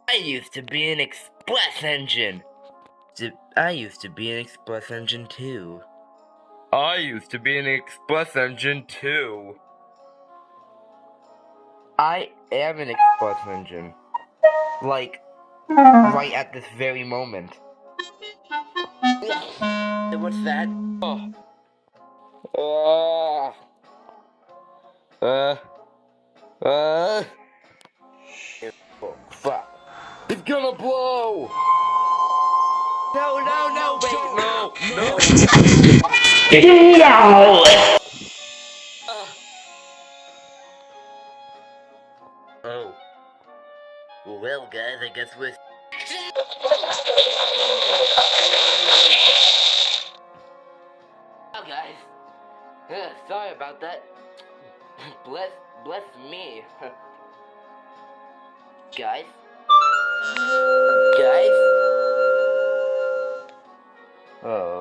I used to be an express engine. I used to be an express engine too. I used to be an express engine too. I am an express engine. Like, right at this very moment. What's that? Oh. Oh, fuck. It's gonna blow! No, wait, no! Oh. Well, guys, I guess we're... Oh, guys. Sorry about that. Bless me. Guys? Guys? Oh.